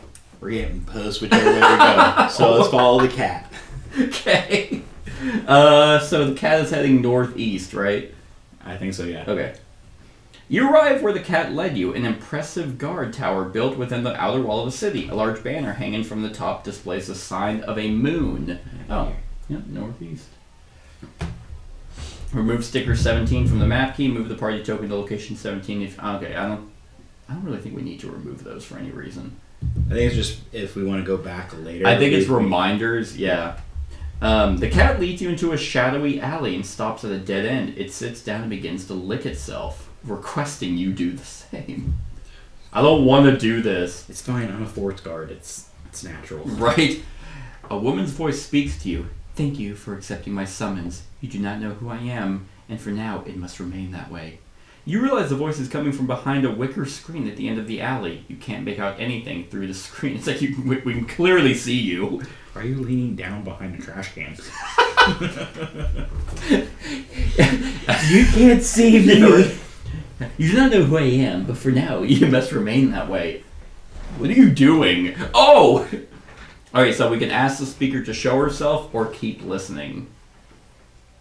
we're getting post whichever way we go. So let's follow the cat. Okay. So the cat is heading northeast, right? I think so, yeah. Okay. You arrive where the cat led you, an impressive guard tower built within the outer wall of the city. A large banner hanging from the top displays a sign of a moon. Oh, yeah, northeast. Remove sticker 17 from the map key. Move the party token to location 17. Okay, I don't really think we need to remove those for any reason. I think it's just if we want to go back later. I think it's reminders, yeah. The cat leads you into a shadowy alley and stops at a dead end. It sits down and begins to lick itself, requesting you do the same. I don't want to do this. It's fine. I'm a forest guard. It's natural. Right? A woman's voice speaks to you. Thank you for accepting my summons. You do not know who I am, and for now it must remain that way. You realize the voice is coming from behind a wicker screen at the end of the alley. You can't make out anything through the screen. It's like we can clearly see you. Why are you leaning down behind a trash can? You can't see me. You do not know who I am, but for now, you must remain that way. What are you doing? Oh! Alright, so we can ask the speaker to show herself or keep listening.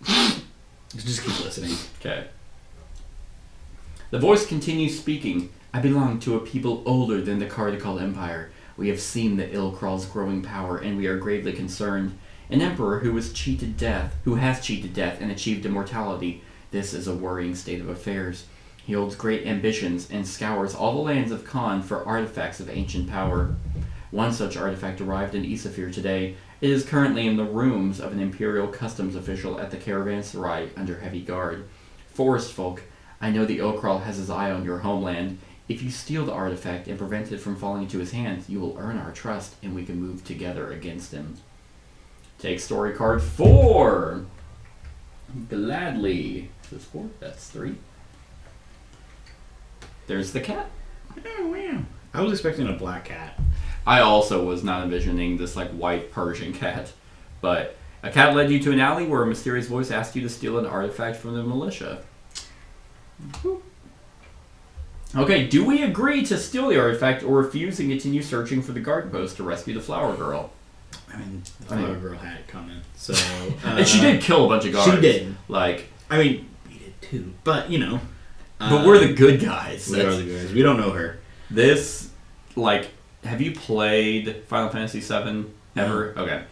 Just keep listening. Okay. The voice continues speaking. I belong to a people older than the Cardinal Empire. We have seen the Ilkral's growing power, and we are gravely concerned. An emperor who has cheated death and achieved immortality. This is a worrying state of affairs. He holds great ambitions and scours all the lands of Kaan for artifacts of ancient power. One such artifact arrived in Isafir today. It is currently in the rooms of an imperial customs official at the caravanserai under heavy guard. Forest folk, I know the Ilkral has his eye on your homeland. If you steal the artifact and prevent it from falling into his hands, you will earn our trust, and we can move together against him. Take story card 4. Gladly. Is this 4? That's 3. There's the cat. Oh, wow. I was expecting a black cat. I also was not envisioning this like white Persian cat. But a cat led you to an alley where a mysterious voice asked you to steal an artifact from the militia. Okay, do we agree to steal the artifact or refuse and continue searching for the guard post to rescue the flower girl? I mean, the flower girl had it coming, so... and she did kill a bunch of guards. She did. Like... I mean, we did too, but, you know... but we're the good guys. We are the good guys. We don't know her. This, like... Have you played Final Fantasy VII ever? No. Okay.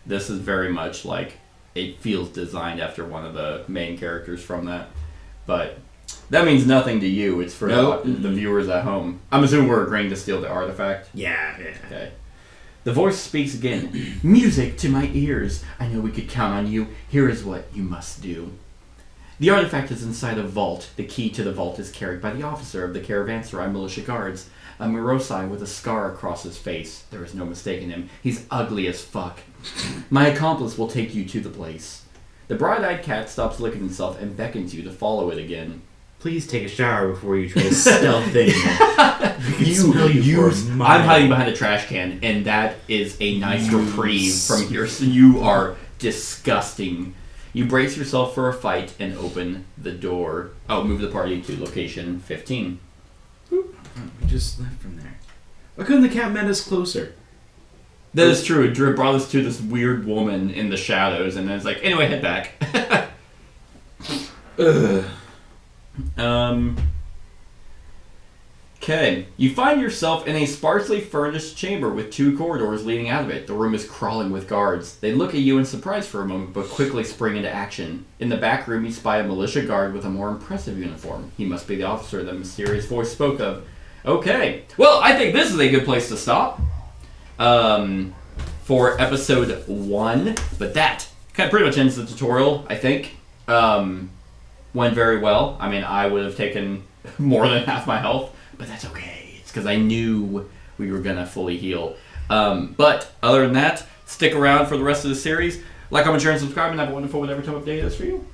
This is very much like... It feels designed after one of the main characters from that. But... That means nothing to you. It's for the viewers at home. I'm assuming we're agreeing to steal the artifact. Yeah. Okay. The voice speaks again. Music to my ears. I know we could count on you. Here is what you must do. The artifact is inside a vault. The key to the vault is carried by the officer of the Caravanserai Militia Guards, a Mirosai with a scar across his face. There is no mistaking him. He's ugly as fuck. My accomplice will take you to the place. The bright-eyed cat stops licking himself and beckons you to follow it again. Please take a shower before you try to stealth in. I'm hiding behind a trash can, and that is a nice reprieve from here. So you are disgusting. You brace yourself for a fight and open the door. Oh, move the party to location 15. We just left from there. Why couldn't the cat met us closer? That is true. It brought us to this weird woman in the shadows, and then it's like, anyway, head back. Ugh. Okay. You find yourself in a sparsely furnished chamber with 2 corridors leading out of it. The room is crawling with guards. They look at you in surprise for a moment, but quickly spring into action. In the back room, you spy a militia guard with a more impressive uniform. He must be the officer that mysterious voice spoke of. Okay. Well, I think this is a good place to stop. For episode 1. But that kind of pretty much ends the tutorial, I think. Went very well. I mean, I would have taken more than half my health, but that's okay. It's because I knew we were going to fully heal. But other than that, stick around for the rest of the series. Like, comment, share, and subscribe, and have a wonderful whatever time of day it is for you.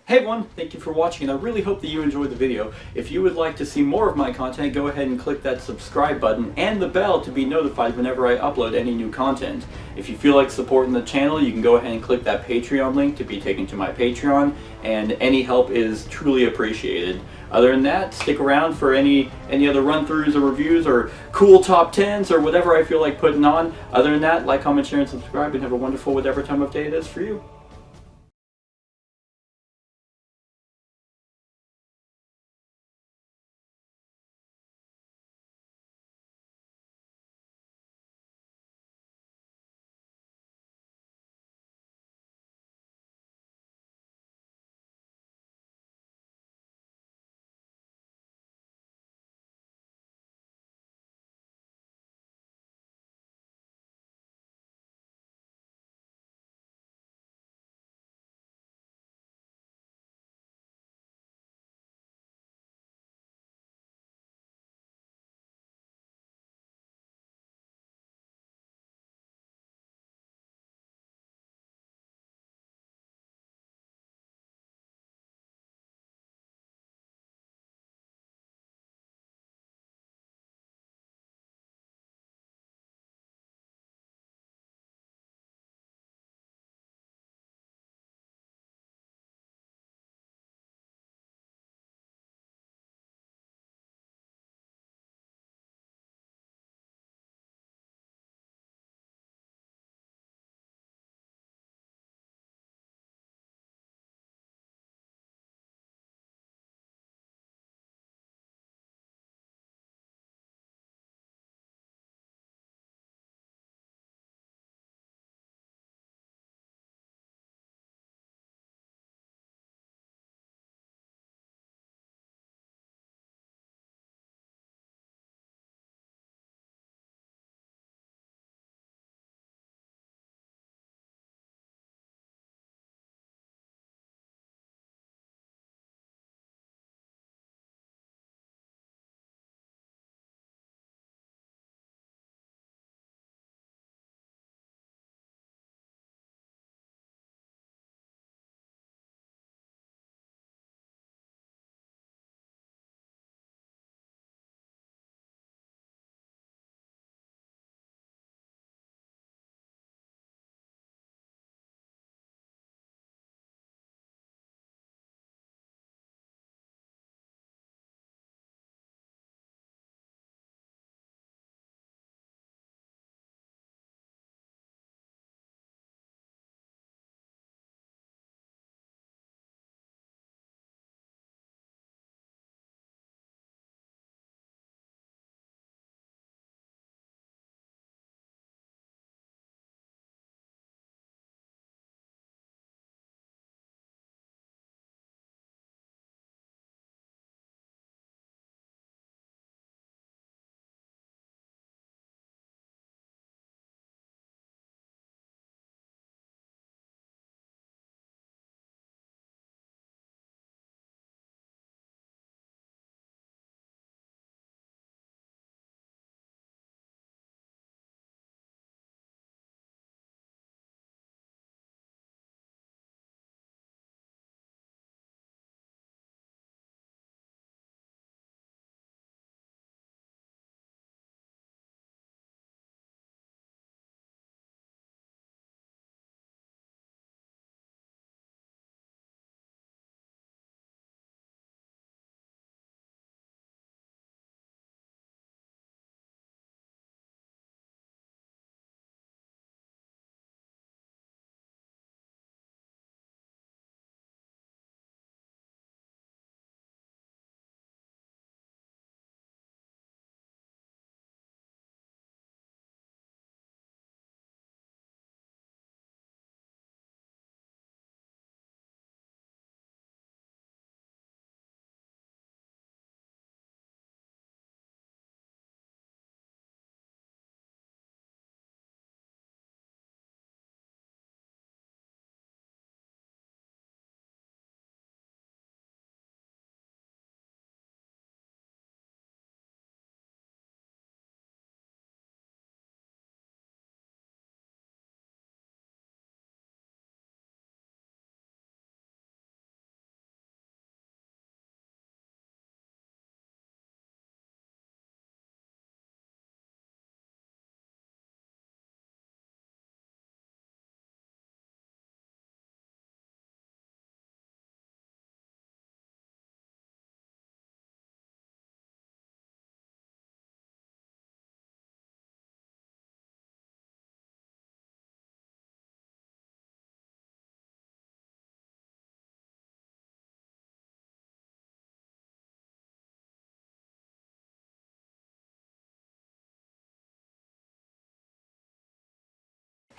Hey everyone, thank you for watching, and I really hope that you enjoyed the video. If you would like to see more of my content, go ahead and click that subscribe button and the bell to be notified whenever I upload any new content. If you feel like supporting the channel, you can go ahead and click that Patreon link to be taken to my Patreon, and any help is truly appreciated. Other than that, stick around for any other run-throughs or reviews or cool top 10s or whatever I feel like putting on. Other than that, like, comment, share, and subscribe, and have a wonderful whatever time of day it is for you.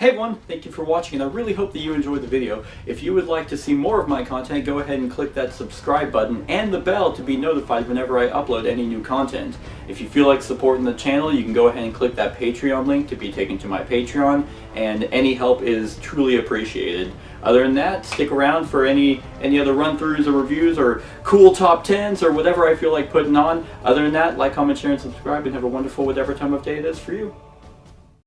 Hey everyone, thank you for watching, and I really hope that you enjoyed the video. If you would like to see more of my content, go ahead and click that subscribe button and the bell to be notified whenever I upload any new content. If you feel like supporting the channel, you can go ahead and click that Patreon link to be taken to my Patreon, and any help is truly appreciated. Other than that, stick around for any other run-throughs or reviews or cool top 10s or whatever I feel like putting on. Other than that, like, comment, share, and subscribe, and have a wonderful whatever time of day it is for you.